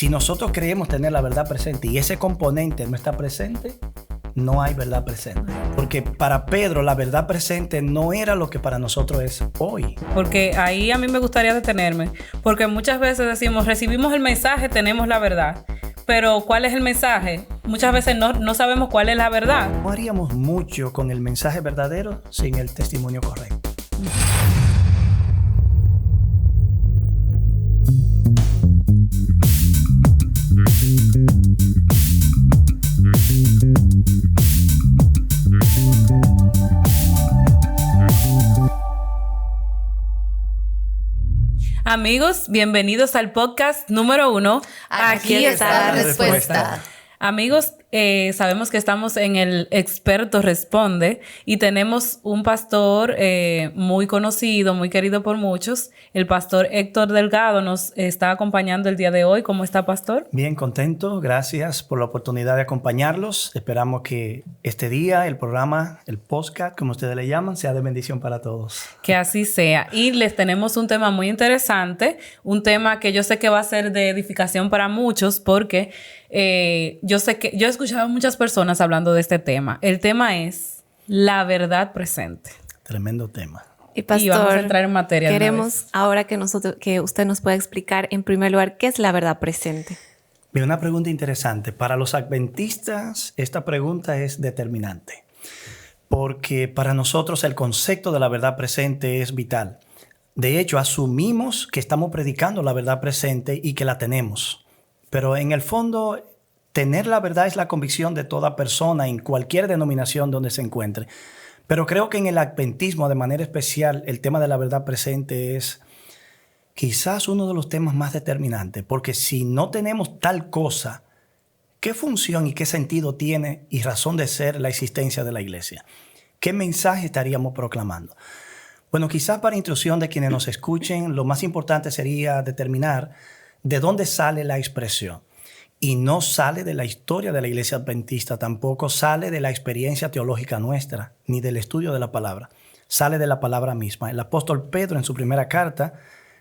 Si nosotros creemos tener la verdad presente y ese componente no está presente, no hay verdad presente. Porque para Pedro la verdad presente no era lo que para nosotros es hoy. Porque ahí a mí me gustaría detenerme. Porque muchas veces decimos, recibimos el mensaje, tenemos la verdad. Pero ¿cuál es el mensaje? Muchas veces no sabemos cuál es la verdad. No haríamos mucho con el mensaje verdadero sin el testimonio correcto. Amigos, bienvenidos al podcast número 1. Aquí está la respuesta. Amigos, sabemos que estamos en el Experto Responde y tenemos un pastor muy conocido, muy querido por muchos. El pastor Héctor Delgado nos está acompañando el día de hoy. ¿Cómo está, pastor? Bien, contento. Gracias por la oportunidad de acompañarlos. Esperamos que este día, el programa, el podcast, como ustedes le llaman, sea de bendición para todos. Que así sea. Y les tenemos un tema muy interesante, un tema que yo sé que va a ser de edificación para muchos porque yo sé que yo he escuchado a muchas personas hablando de este tema. El tema es la verdad presente. Tremendo tema. Y pastor, y vamos a entrar en materia. Queremos ahora que usted nos pueda explicar en primer lugar qué es la verdad presente. Bien, una pregunta interesante. Para los adventistas, esta pregunta es determinante. Porque para nosotros el concepto de la verdad presente es vital. De hecho, asumimos que estamos predicando la verdad presente y que la tenemos. Pero en el fondo, tener la verdad es la convicción de toda persona en cualquier denominación donde se encuentre. Pero creo que en el adventismo, de manera especial, el tema de la verdad presente es quizás uno de los temas más determinantes. Porque si no tenemos tal cosa, ¿qué función y qué sentido tiene y razón de ser la existencia de la iglesia? ¿Qué mensaje estaríamos proclamando? Bueno, quizás para instrucción de quienes nos escuchen, lo más importante sería determinar de dónde sale la expresión. Y no sale de la historia de la iglesia adventista, tampoco sale de la experiencia teológica nuestra, ni del estudio de la palabra. Sale de la palabra misma. El apóstol Pedro en su primera carta,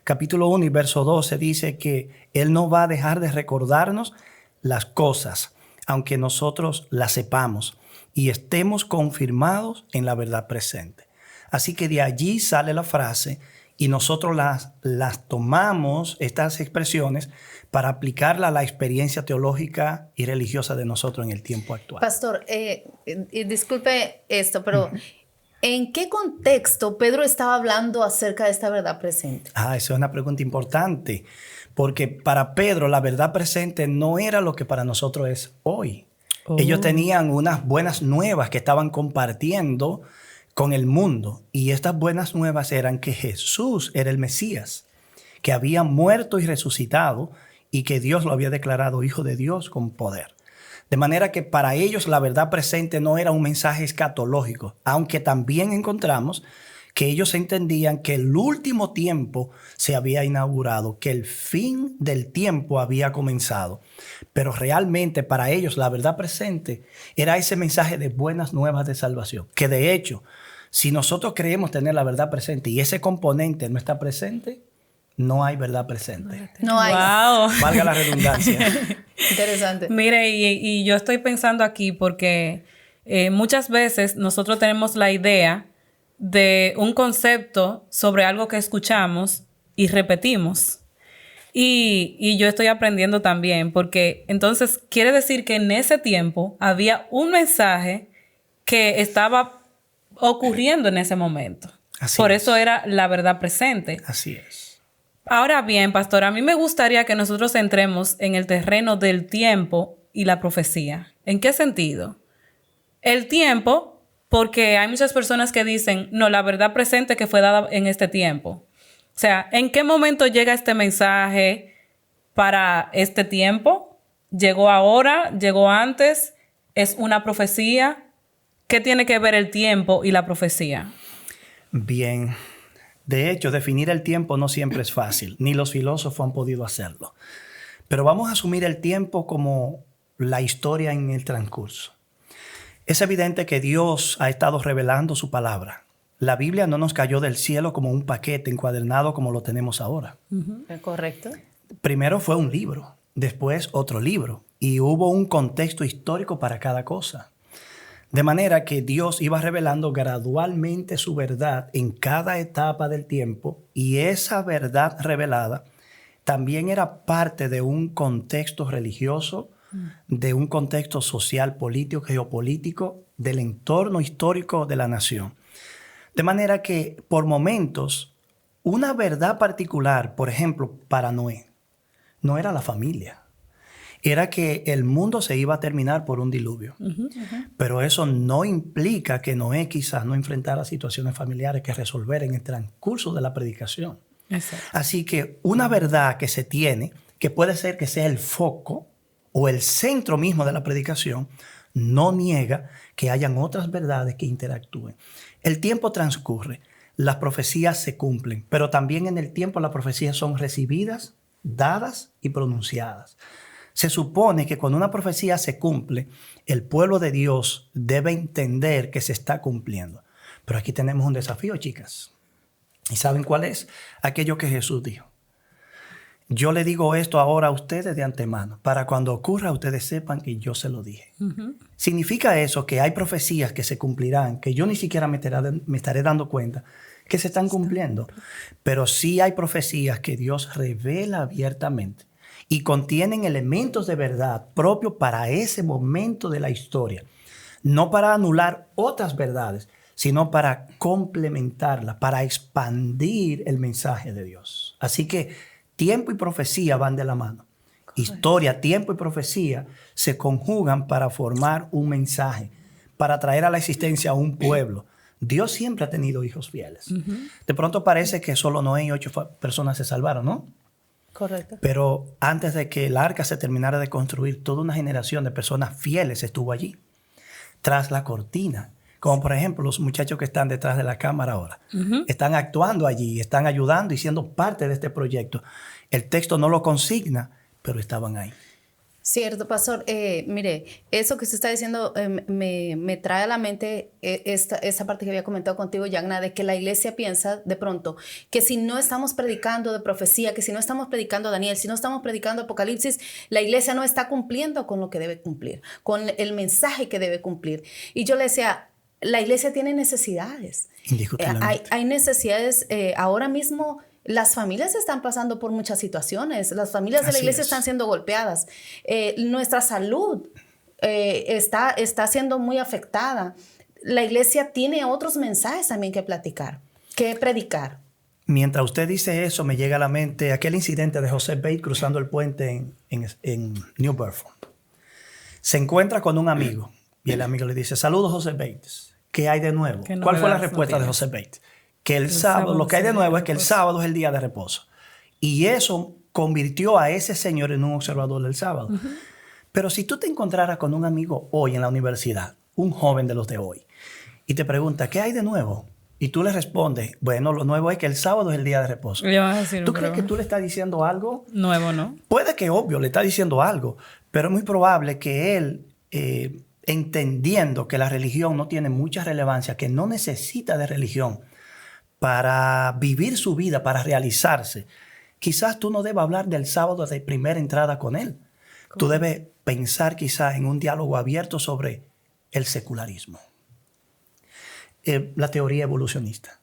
capítulo 1 y verso 12, dice que él no va a dejar de recordarnos las cosas, aunque nosotros las sepamos y estemos confirmados en la verdad presente. Así que de allí sale la frase y nosotros las tomamos, estas expresiones, para aplicarla a la experiencia teológica y religiosa de nosotros en el tiempo actual. Pastor, disculpe esto, pero ¿en qué contexto Pedro estaba hablando acerca de esta verdad presente? Esa es una pregunta importante, porque para Pedro la verdad presente no era lo que para nosotros es hoy. Ellos tenían unas buenas nuevas que estaban compartiendo con el mundo. Y estas buenas nuevas eran que Jesús era el Mesías, que había muerto y resucitado y que Dios lo había declarado Hijo de Dios con poder. De manera que para ellos la verdad presente no era un mensaje escatológico, aunque también encontramos que ellos entendían que el último tiempo se había inaugurado, que el fin del tiempo había comenzado. Pero realmente para ellos la verdad presente era ese mensaje de buenas nuevas de salvación, que de hecho, si nosotros creemos tener la verdad presente y ese componente no está presente, no hay verdad presente. No hay. Wow. Valga la redundancia. Interesante. Mire, y yo estoy pensando aquí porque muchas veces nosotros tenemos la idea de un concepto sobre algo que escuchamos y repetimos. Y yo estoy aprendiendo también porque entonces quiere decir que en ese tiempo había un mensaje que estaba ocurriendo en ese momento. Por eso era la verdad presente. Así es. Ahora bien, pastor, a mí me gustaría que nosotros entremos en el terreno del tiempo y la profecía. ¿En qué sentido? El tiempo, porque hay muchas personas que dicen, no, la verdad presente que fue dada en este tiempo. O sea, ¿en qué momento llega este mensaje para este tiempo? ¿Llegó ahora? ¿Llegó antes? ¿Es una profecía? ¿Qué tiene que ver el tiempo y la profecía? Bien. De hecho, definir el tiempo no siempre es fácil, ni los filósofos han podido hacerlo. Pero vamos a asumir el tiempo como la historia en el transcurso. Es evidente que Dios ha estado revelando su palabra. La Biblia no nos cayó del cielo como un paquete encuadernado como lo tenemos ahora. Correcto. Primero fue un libro después otro libro, y hubo un contexto histórico para cada cosa. De manera que Dios iba revelando gradualmente su verdad en cada etapa del tiempo, y esa verdad revelada también era parte de un contexto religioso, de un contexto social, político, geopolítico, del entorno histórico de la nación. De manera que por momentos, una verdad particular, por ejemplo, para Noé, no era la familia. Era que el mundo se iba a terminar por un diluvio. Pero eso no implica que Noé quizás no enfrentara situaciones familiares que resolver en el transcurso de la predicación. Exacto. Así que una verdad que se tiene, que puede ser que sea el foco o el centro mismo de la predicación, no niega que hayan otras verdades que interactúen. El tiempo transcurre, las profecías se cumplen, pero también en el tiempo las profecías son recibidas, dadas y pronunciadas. Se supone que cuando una profecía se cumple, el pueblo de Dios debe entender que se está cumpliendo. Pero aquí tenemos un desafío, chicas. ¿Y saben cuál es? Aquello que Jesús dijo. Yo le digo esto ahora a ustedes de antemano, para cuando ocurra ustedes sepan que yo se lo dije. Significa eso que hay profecías que se cumplirán, que yo ni siquiera me estaré dando cuenta que se están cumpliendo. Pero sí hay profecías que Dios revela abiertamente y contienen elementos de verdad propios para ese momento de la historia. No para anular otras verdades, sino para complementarla, para expandir el mensaje de Dios. Así que tiempo y profecía van de la mano. Historia, tiempo y profecía se conjugan para formar un mensaje, para traer a la existencia a un pueblo. Dios siempre ha tenido hijos fieles. De pronto parece que solo Noé y 8 personas se salvaron, ¿no? Correcto. Pero antes de que el arca se terminara de construir, toda una generación de personas fieles estuvo allí, tras la cortina. Como por ejemplo los muchachos que están detrás de la cámara ahora. Están actuando allí, están ayudando y siendo parte de este proyecto. El texto no lo consigna, pero estaban ahí. Cierto, pastor. Mire, eso que usted está diciendo me trae a la mente esta parte que había comentado contigo, Yagna, de que la iglesia piensa de pronto que si no estamos predicando de profecía, que si no estamos predicando Daniel, si no estamos predicando Apocalipsis, la iglesia no está cumpliendo con lo que debe cumplir, con el mensaje que debe cumplir. Y yo le decía, la iglesia tiene necesidades. Indiscutiblemente. Hay necesidades ahora mismo. Las familias están pasando por muchas situaciones. Las familias de la iglesia están siendo golpeadas. Nuestra salud está siendo muy afectada. La iglesia tiene otros mensajes también que platicar, que predicar. Mientras usted dice eso, me llega a la mente aquel incidente de José Bates cruzando el puente en New Bedford. Se encuentra con un amigo y el amigo le dice: saludos, José Bates. ¿Qué hay de nuevo? ¿Cuál fue la respuesta de José Bates? Que el sábado, lo que hay de nuevo es que el sábado es el día de reposo. Y eso convirtió a ese señor en un observador del sábado. Pero si tú te encontraras con un amigo hoy en la universidad, un joven de los de hoy, y te pregunta, ¿qué hay de nuevo? Y tú le respondes, bueno, lo nuevo es que el sábado es el día de reposo. ¿Tú crees que tú le estás diciendo algo? Nuevo, ¿no? Puede que, obvio, le está diciendo algo, pero es muy probable que él, entendiendo que la religión no tiene mucha relevancia, que no necesita de religión para vivir su vida, para realizarse, quizás tú no debas hablar del sábado de primera entrada con él. ¿Cómo? Tú debes pensar quizás en un diálogo abierto sobre el secularismo, la teoría evolucionista,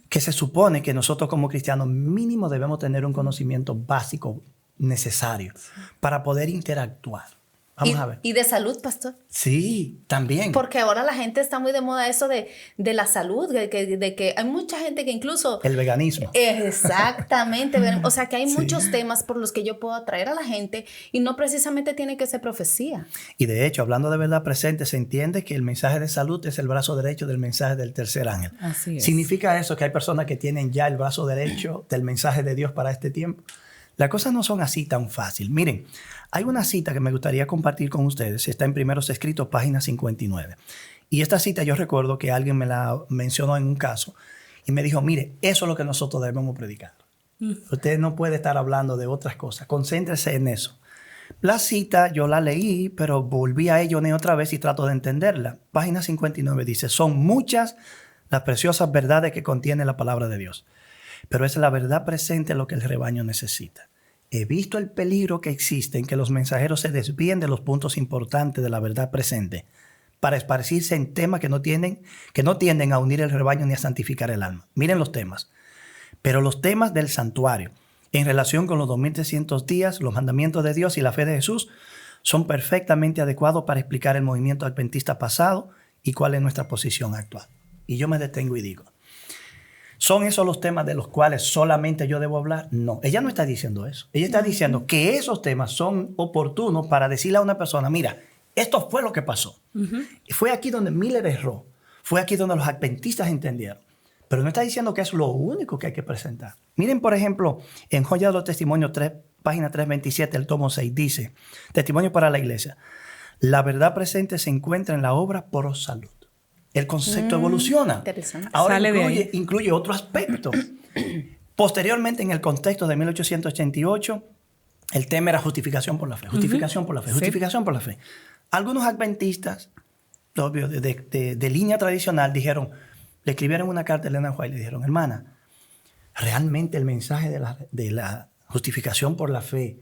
que se supone que nosotros como cristianos mínimo debemos tener un conocimiento básico necesario para poder interactuar. Vamos a ver. ¿Y de salud, pastor? Sí, también. Porque ahora la gente está muy de moda eso de la salud, de que hay mucha gente que incluso... El veganismo. Exactamente. O sea, que hay muchos temas por los que yo puedo atraer a la gente y no precisamente tiene que ser profecía. Y de hecho, hablando de verdad presente, se entiende que el mensaje de salud es el brazo derecho del mensaje del tercer ángel. Así es. ¿Significa eso que hay personas que tienen ya el brazo derecho del mensaje de Dios para este tiempo? Las cosas no son así tan fácil. Miren, hay una cita que me gustaría compartir con ustedes. Está en Primeros Escritos, página 59. Y esta cita yo recuerdo que alguien me la mencionó en un caso y me dijo, mire, eso es lo que nosotros debemos predicar. Usted no puede estar hablando de otras cosas. Concéntrese en eso. La cita yo la leí, pero volví a ello otra vez y trato de entenderla. Página 59 dice, son muchas las preciosas verdades que contiene la palabra de Dios, pero es la verdad presente lo que el rebaño necesita. he visto el peligro que existe en que los mensajeros se desvíen de los puntos importantes de la verdad presente para esparcirse en temas que no tienden a unir el rebaño ni a santificar el alma. Miren los temas. Pero los temas del santuario, en relación con los 2300 días, los mandamientos de Dios y la fe de Jesús, son perfectamente adecuados para explicar el movimiento adventista pasado y cuál es nuestra posición actual. Y yo me detengo y digo, ¿son esos los temas de los cuales solamente yo debo hablar? No, ella no está diciendo eso. Ella está diciendo que esos temas son oportunos para decirle a una persona, mira, esto fue lo que pasó. Y fue aquí donde Miller erró. Fue aquí donde los adventistas entendieron. Pero no está diciendo que es lo único que hay que presentar. Miren, por ejemplo, en Joya de los Testimonios 3, página 327, el tomo 6, dice, Testimonio para la Iglesia. La verdad presente se encuentra en la obra por salud. El concepto evoluciona. Interesante. Ahora Sale incluye otro aspecto. Posteriormente, en el contexto de 1888, el tema era justificación por la fe. Justificación por la fe. Justificación por la fe. Algunos adventistas, obvio, de línea tradicional, dijeron, le escribieron una carta a Elena White y le dijeron, hermana, realmente el mensaje de la justificación por la fe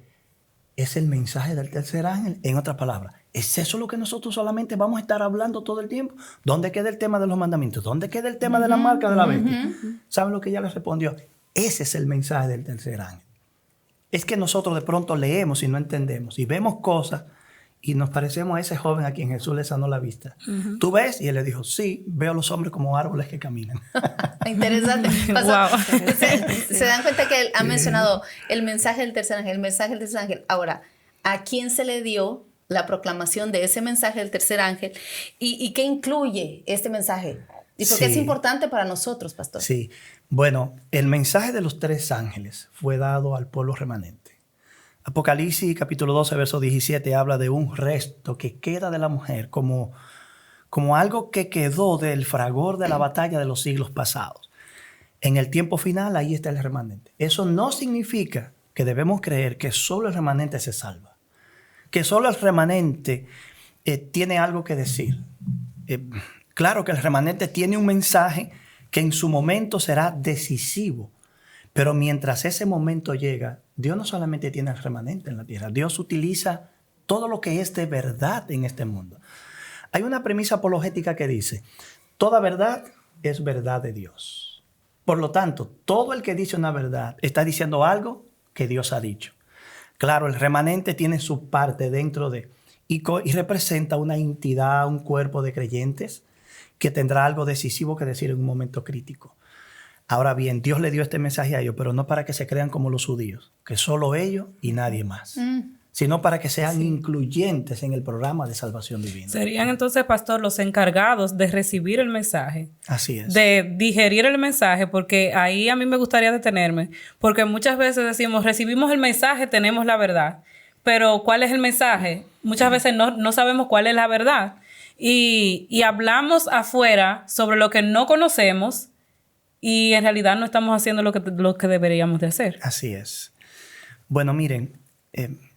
es el mensaje del tercer ángel. En otras palabras, ¿es eso lo que nosotros solamente vamos a estar hablando todo el tiempo? ¿Dónde queda el tema de los mandamientos? ¿Dónde queda el tema de la marca de la bestia? ¿Saben lo que ella le respondió? Ese es el mensaje del tercer ángel. Es que nosotros de pronto leemos y no entendemos y vemos cosas y nos parecemos a ese joven a quien Jesús le sanó la vista. ¿Tú ves? Y él le dijo, sí, veo a los hombres como árboles que caminan. Interesante. Wow. Se dan cuenta que él ha mencionado el mensaje del tercer ángel, el mensaje del tercer ángel. Ahora, ¿a quién se le dio la proclamación de ese mensaje del tercer ángel? ¿Y qué incluye este mensaje? ¿Y por qué es importante para nosotros, pastor? Sí. Bueno, el mensaje de los tres ángeles fue dado al pueblo remanente. Apocalipsis capítulo 12, verso 17 habla de un resto que queda de la mujer como algo que quedó del fragor de la batalla de los siglos pasados. En el tiempo final, ahí está el remanente. Eso no significa que debemos creer que solo el remanente se salva, que solo el remanente tiene algo que decir. Claro que el remanente tiene un mensaje que en su momento será decisivo, pero mientras ese momento llega, Dios no solamente tiene el remanente en la tierra, Dios utiliza todo lo que es de verdad en este mundo. Hay una premisa apologética que dice, toda verdad es verdad de Dios. Por lo tanto, todo el que dice una verdad está diciendo algo que Dios ha dicho. Claro, el remanente tiene su parte dentro de, y representa una entidad, un cuerpo de creyentes que tendrá algo decisivo que decir en un momento crítico. Ahora bien, Dios le dio este mensaje a ellos, pero no para que se crean como los judíos, que solo ellos y nadie más, sino para que sean incluyentes en el programa de salvación divina. Serían entonces, pastor, los encargados de recibir el mensaje. Así es. De digerir el mensaje, porque ahí a mí me gustaría detenerme, porque muchas veces decimos, recibimos el mensaje, tenemos la verdad, pero ¿cuál es el mensaje? Muchas veces no sabemos cuál es la verdad y hablamos afuera sobre lo que no conocemos y en realidad no estamos haciendo lo que deberíamos de hacer. Así es. Bueno, miren,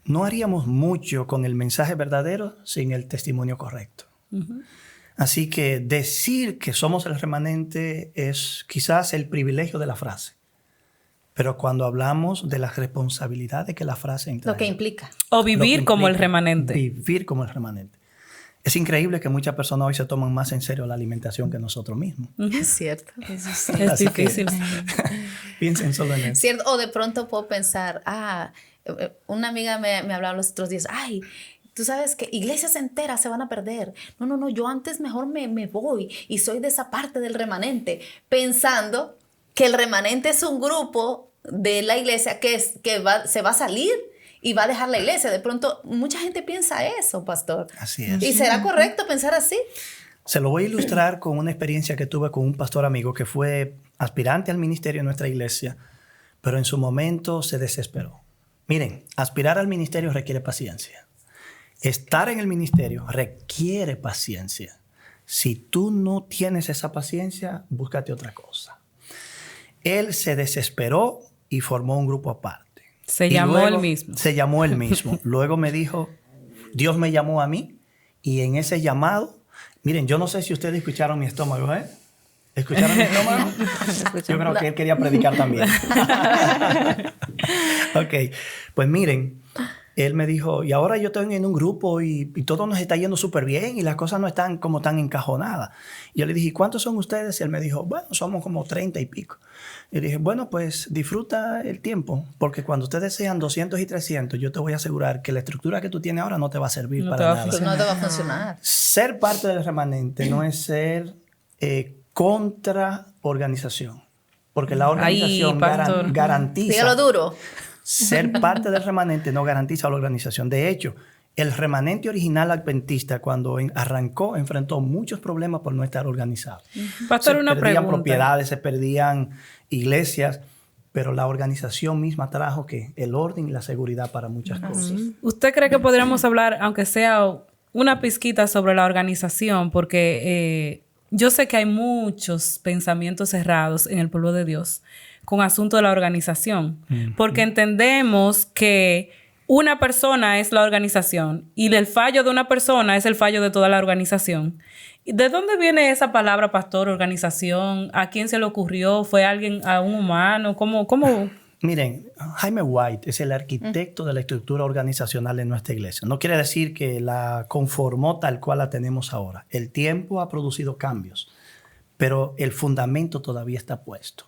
no haríamos mucho con el mensaje verdadero sin el testimonio correcto. Así que decir que somos el remanente es quizás el privilegio de la frase. Pero cuando hablamos de la responsabilidad de que la frase entraña, lo que implica. O vivir como el remanente. Vivir como el remanente. Es increíble que muchas personas hoy se toman más en serio la alimentación que nosotros mismos. Es cierto. Eso sí. Es difícil. Piensen solo en eso. Cierto. O de pronto puedo pensar, una amiga me hablaba los otros días, tú sabes que iglesias enteras se van a perder. No, yo antes mejor me voy y soy de esa parte del remanente, pensando que el remanente es un grupo de la iglesia que se va a salir y va a dejar la iglesia. De pronto, mucha gente piensa eso, pastor. Así es. ¿Y será correcto pensar así? Se lo voy a ilustrar con una experiencia que tuve con un pastor amigo que fue aspirante al ministerio en nuestra iglesia, pero en su momento se desesperó. Miren, aspirar al ministerio requiere paciencia. Estar en el ministerio requiere paciencia. Si tú no tienes esa paciencia, búscate otra cosa. Él se desesperó y formó un grupo aparte. Se llamó él mismo. Se llamó él mismo. Luego me dijo, Dios me llamó a mí y en ese llamado, miren, yo no sé si ustedes escucharon mi estómago, ¿eh? ¿Escucharon mi estómago? Yo creo que él quería predicar también. Ok, pues miren, él me dijo, y ahora yo estoy en un grupo y todo nos está yendo súper bien y las cosas no están como tan encajonadas. Y yo le dije, ¿y cuántos son ustedes? Y él me dijo, bueno, somos como 30 y pico. Y dije, bueno, pues disfruta el tiempo, porque cuando ustedes sean 200 y 300, yo te voy a asegurar que la estructura que tú tienes ahora no te va a servir para nada. No te va a funcionar. Ser parte del remanente no es ser contra organización, porque la organización garantiza. Dígalo duro. Ser parte del remanente no garantiza la organización. De hecho, el remanente original adventista, cuando arrancó, enfrentó muchos problemas por no estar organizado. Pastor, una se perdían pregunta. propiedades, se perdían iglesias, pero la organización misma trajo que el orden y la seguridad para muchas cosas. ¿Usted cree que podríamos hablar, aunque sea una pizquita, sobre la organización? Porque yo sé que hay muchos pensamientos cerrados en el pueblo de Dios con asunto de la organización, porque entendemos que una persona es la organización y el fallo de una persona es el fallo de toda la organización. ¿De dónde viene esa palabra, pastor, organización? ¿A quién se le ocurrió? ¿Fue alguien, a un humano? ¿Cómo? Miren, Jaime White es el arquitecto de la estructura organizacional de nuestra iglesia. No quiere decir que la conformó tal cual la tenemos ahora. El tiempo ha producido cambios, pero el fundamento todavía está puesto.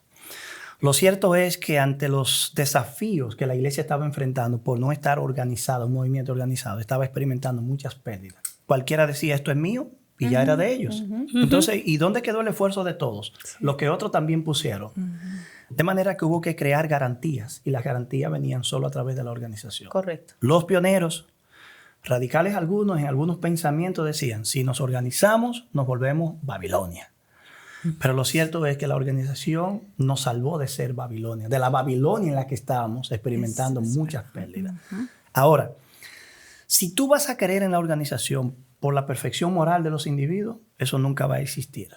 Lo cierto es que ante los desafíos que la iglesia estaba enfrentando por no estar organizada, un movimiento organizado, estaba experimentando muchas pérdidas. Cualquiera decía, esto es mío, y ya era de ellos. Entonces, ¿y dónde quedó el esfuerzo de todos? Sí. Lo que otros también pusieron. De manera que hubo que crear garantías, y las garantías venían solo a través de la organización. Correcto. Los pioneros, radicales algunos, en algunos pensamientos decían, si nos organizamos, nos volvemos Babilonia. Pero lo cierto es que la organización nos salvó de ser Babilonia, de la Babilonia en la que estábamos experimentando muchas pérdidas. Ahora, si tú vas a creer en la organización por la perfección moral de los individuos, eso nunca va a existir.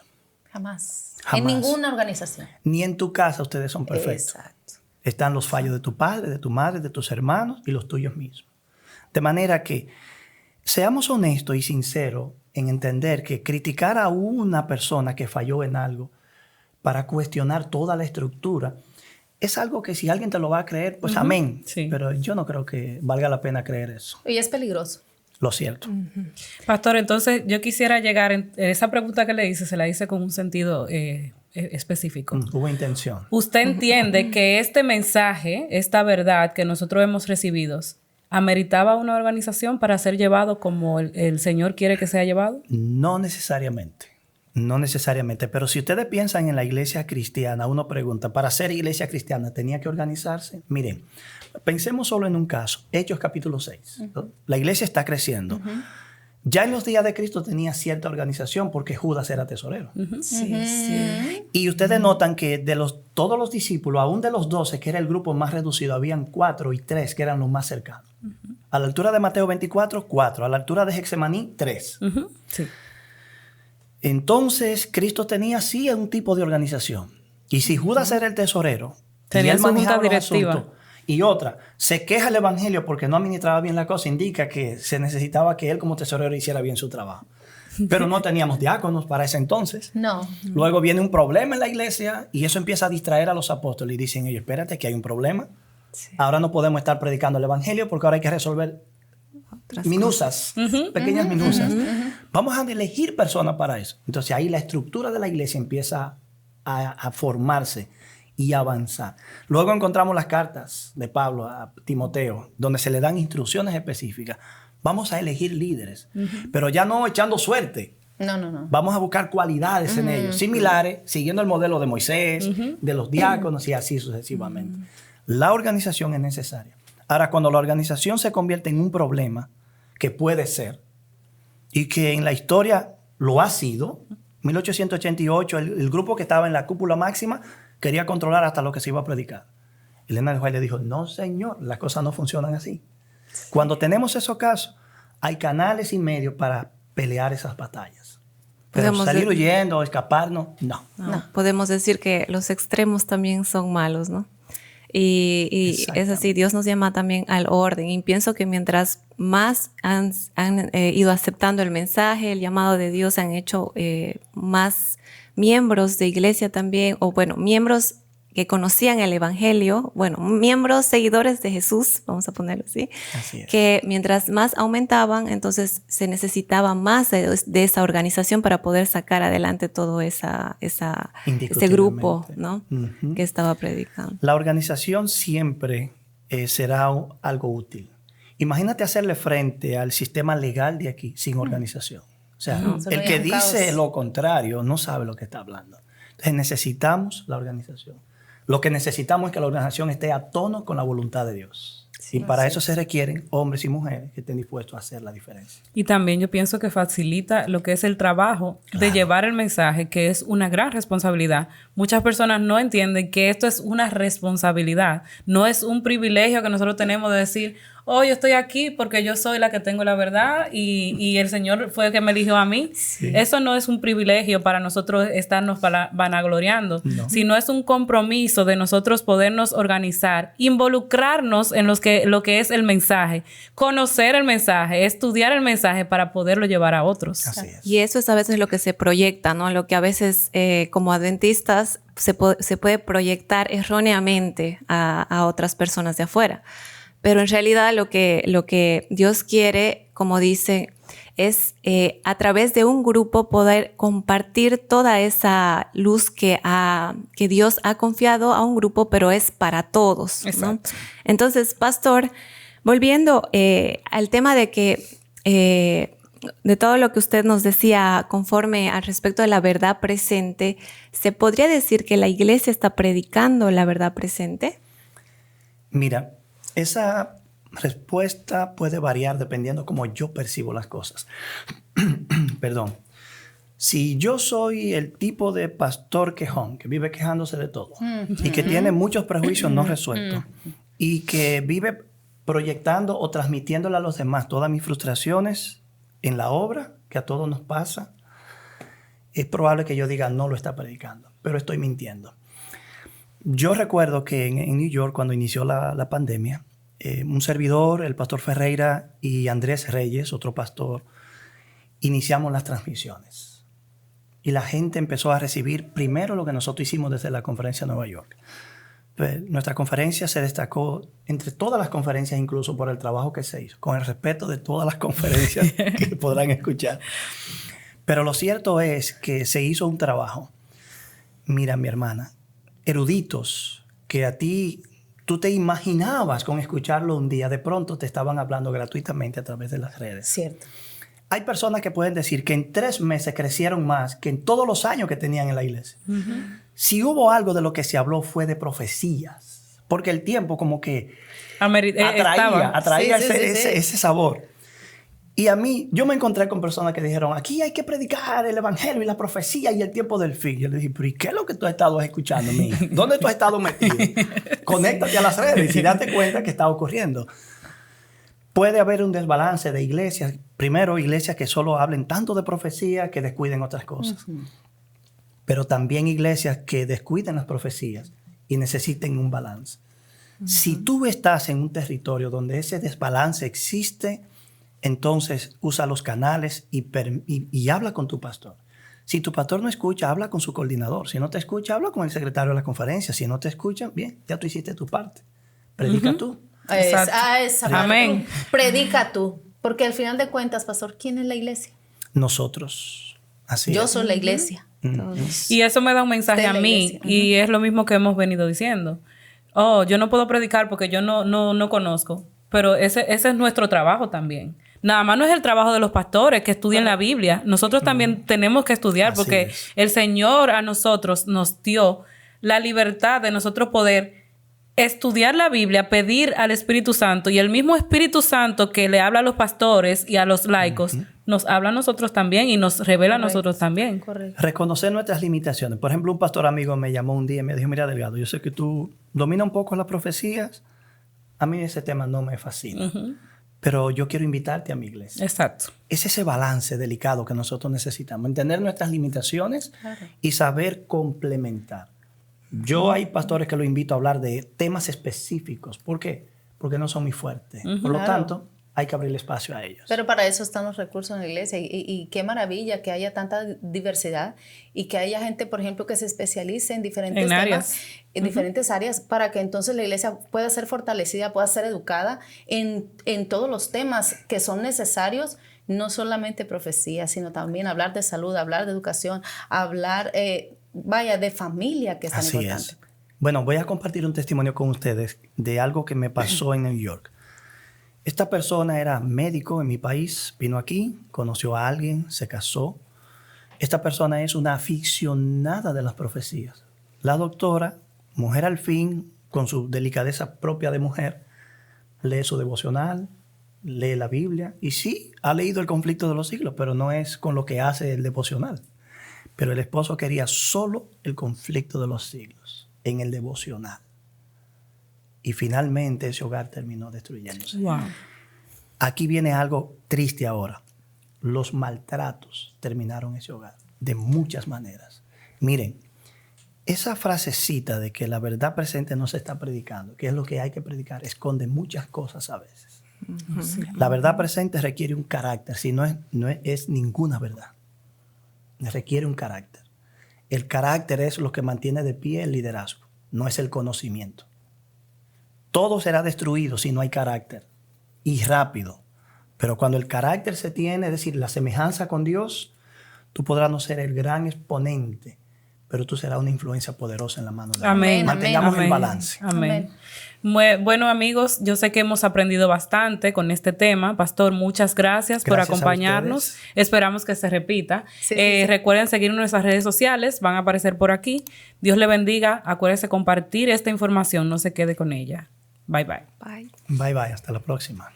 Jamás. Jamás. En ninguna organización. Ni en tu casa ustedes son perfectos. Exacto. Están los fallos de tu padre, de tu madre, de tus hermanos y los tuyos mismos. De manera que seamos honestos y sinceros en entender que criticar a una persona que falló en algo para cuestionar toda la estructura es algo que si alguien te lo va a creer, pues amén. Sí. Pero yo no creo que valga la pena creer eso. Y es peligroso. Lo cierto. Pastor, entonces yo quisiera llegar, esa pregunta que le hice, se la hice con un sentido específico. Hubo intención. ¿Usted entiende que este mensaje, esta verdad que nosotros hemos recibido, ameritaba una organización para ser llevado como el Señor quiere que sea llevado? No necesariamente. No necesariamente. Pero si ustedes piensan en la iglesia cristiana, uno pregunta, ¿para ser iglesia cristiana tenía que organizarse? Miren, pensemos solo en un caso. Hechos capítulo 6. ¿No? La iglesia está creciendo. Ya en los días de Cristo tenía cierta organización porque Judas era tesorero. Sí. Y ustedes notan que de todos los discípulos, aún de los 12, que era el grupo más reducido, habían 4 y 3 que eran los más cercanos. A la altura de Mateo 24, 4. A la altura de Getsemaní, 3. Sí. Entonces, Cristo tenía sí un tipo de organización. Y si Judas era el tesorero, tenía su junta directiva. Y otra, se queja el evangelio porque no administraba bien la cosa, indica que se necesitaba que él como tesorero hiciera bien su trabajo. Pero no teníamos diáconos para ese entonces. No. Luego viene un problema en la iglesia y eso empieza a distraer a los apóstoles y dicen ellos, espérate, que hay un problema. Sí. Ahora no podemos estar predicando el evangelio porque ahora hay que resolver minusas, pequeñas minusas. Vamos a elegir personas para eso. Entonces ahí la estructura de la iglesia empieza a formarse y avanzar. Luego encontramos las cartas de Pablo a Timoteo, donde se le dan instrucciones específicas. Vamos a elegir líderes, pero ya no echando suerte. No. Vamos a buscar cualidades en ellos, similares, siguiendo el modelo de Moisés, de los diáconos y así sucesivamente. La organización es necesaria. Ahora, cuando la organización se convierte en un problema, que puede ser, y que en la historia lo ha sido, 1888, el grupo que estaba en la cúpula máxima quería controlar hasta lo que se iba a predicar. Elena de White le dijo, no señor, las cosas no funcionan así. Cuando tenemos esos casos, hay canales y medios para pelear esas batallas. Pero salir huyendo o escaparnos, no. Podemos decir que los extremos también son malos, ¿no? Y es así, Dios nos llama también al orden. Y pienso que mientras más han ido aceptando el mensaje, el llamado de Dios, han hecho más miembros de iglesia también, o bueno, miembros que conocían el evangelio, bueno, miembros seguidores de Jesús, vamos a ponerlo así, que mientras más aumentaban, entonces se necesitaba más de esa organización para poder sacar adelante todo ese grupo, ¿no? Que estaba predicando. La organización siempre será algo útil. Imagínate hacerle frente al sistema legal de aquí sin organización. O sea, el que dice lo contrario no sabe lo que está hablando. Entonces necesitamos la organización. Lo que necesitamos es que la organización esté a tono con la voluntad de Dios. Sí, y para eso se requieren hombres y mujeres que estén dispuestos a hacer la diferencia. Y también yo pienso que facilita lo que es el trabajo de llevar el mensaje, que es una gran responsabilidad. Muchas personas no entienden que esto es una responsabilidad. No es un privilegio que nosotros tenemos de decir, oh, yo estoy aquí porque yo soy la que tengo la verdad y el Señor fue el que me eligió a mí. Sí. Eso no es un privilegio para nosotros estarnos vanagloriando, sino es un compromiso de nosotros podernos organizar, involucrarnos en lo que es el mensaje, conocer el mensaje, estudiar el mensaje para poderlo llevar a otros. Así es. Y eso es a veces lo que se proyecta, ¿no? Lo que a veces como adventistas se puede proyectar erróneamente a otras personas de afuera. Pero en realidad lo que Dios quiere, como dice, es a través de un grupo poder compartir toda esa luz que Dios ha confiado a un grupo, pero es para todos, ¿no? Entonces, pastor, volviendo al tema de que de todo lo que usted nos decía conforme al respecto de la verdad presente, ¿se podría decir que la iglesia está predicando la verdad presente? Mira, esa respuesta puede variar dependiendo cómo yo percibo las cosas. Perdón. Si yo soy el tipo de pastor quejón, que vive quejándose de todo y que tiene muchos prejuicios no resueltos y que vive proyectando o transmitiéndole a los demás todas mis frustraciones en la obra, que a todos nos pasa, es probable que yo diga no lo está predicando, pero estoy mintiendo. Yo recuerdo que en New York, cuando inició la pandemia, un servidor, el pastor Ferreira y Andrés Reyes, otro pastor, iniciamos las transmisiones. Y la gente empezó a recibir primero lo que nosotros hicimos desde la conferencia de Nueva York. Pues, nuestra conferencia se destacó entre todas las conferencias, incluso por el trabajo que se hizo, con el respeto de todas las conferencias que podrán escuchar. Pero lo cierto es que se hizo un trabajo. Mira, mi hermana, eruditos que tú te imaginabas con escucharlo un día, de pronto te estaban hablando gratuitamente a través de las redes. Cierto. Hay personas que pueden decir que en 3 meses crecieron más que en todos los años que tenían en la iglesia. Si hubo algo de lo que se habló fue de profecías, porque el tiempo como que atraía ese sabor. Y a mí, yo me encontré con personas que dijeron, aquí hay que predicar el evangelio y la profecía y el tiempo del fin. Yo le dije, pero ¿y qué es lo que tú has estado escuchando, mía? ¿Dónde tú has estado metido? Conéctate a las redes y date cuenta que está ocurriendo. Puede haber un desbalance de iglesias. Primero, iglesias que solo hablen tanto de profecía que descuiden otras cosas. Pero también iglesias que descuiden las profecías y necesiten un balance. Si tú estás en un territorio donde ese desbalance existe, entonces usa los canales y habla con tu pastor. Si tu pastor no escucha, habla con su coordinador. Si no te escucha, habla con el secretario de la conferencia. Si no te escucha, bien, ya tú hiciste tu parte. Predica tú. Amén. Predica tú. Porque al final de cuentas, pastor, ¿quién es la iglesia? Nosotros. Así Yo es. soy la iglesia. Y eso me da un mensaje a mí. Y es lo mismo que hemos venido diciendo. Oh, yo no puedo predicar porque yo no conozco. Pero ese es nuestro trabajo también. Nada más no es el trabajo de los pastores que estudian la Biblia. Nosotros también tenemos que estudiar porque el Señor a nosotros nos dio la libertad de nosotros poder estudiar la Biblia, pedir al Espíritu Santo, y el mismo Espíritu Santo que le habla a los pastores y a los laicos nos habla a nosotros también y nos revela a nosotros también. Correcto. Reconocer nuestras limitaciones. Por ejemplo, un pastor amigo me llamó un día y me dijo, mira, Delgado, yo sé que tú dominas un poco las profecías. A mí ese tema no me fascina. Pero yo quiero invitarte a mi iglesia. Exacto. Es ese balance delicado que nosotros necesitamos. Entender nuestras limitaciones y saber complementar. Yo hay pastores que lo invito a hablar de temas específicos. ¿Por qué? Porque no son muy fuertes. Por lo tanto, hay que abrirle espacio a ellos. Pero para eso están los recursos en la iglesia y qué maravilla que haya tanta diversidad y que haya gente, por ejemplo, que se especialice en diferentes temas, áreas. en diferentes áreas, para que entonces la iglesia pueda ser fortalecida, pueda ser educada en todos los temas que son necesarios, no solamente profecía, sino también hablar de salud, hablar de educación, hablar, de familia, que es tan Así importante. es. Bueno, voy a compartir un testimonio con ustedes de algo que me pasó en New York. Esta persona era médico en mi país, vino aquí, conoció a alguien, se casó. Esta persona es una aficionada de las profecías. La doctora, mujer al fin, con su delicadeza propia de mujer, lee su devocional, lee la Biblia y sí, ha leído El conflicto de los siglos, pero no es con lo que hace el devocional. Pero el esposo quería solo El conflicto de los siglos en el devocional. Y finalmente ese hogar terminó destruyéndose. Wow. Aquí viene algo triste ahora. Los maltratos terminaron ese hogar de muchas maneras. Miren, esa frasecita de que la verdad presente no se está predicando, que es lo que hay que predicar, esconde muchas cosas a veces. La verdad presente requiere un carácter, si no es ninguna verdad. Requiere un carácter. El carácter es lo que mantiene de pie el liderazgo, no es el conocimiento. Todo será destruido si no hay carácter, y rápido. Pero cuando el carácter se tiene, es decir, la semejanza con Dios, tú podrás no ser el gran exponente, pero tú serás una influencia poderosa en la mano de Dios. Amén. Mantengamos Amén. el balance. Amén. Bueno, amigos, yo sé que hemos aprendido bastante con este tema. Pastor, muchas gracias por Gracias a acompañarnos. ustedes. Esperamos que se repita. Sí. Recuerden seguir en nuestras redes sociales, van a aparecer por aquí. Dios le bendiga. Acuérdense compartir esta información, no se quede con ella. Bye, bye. Bye. Bye, bye. Hasta la próxima.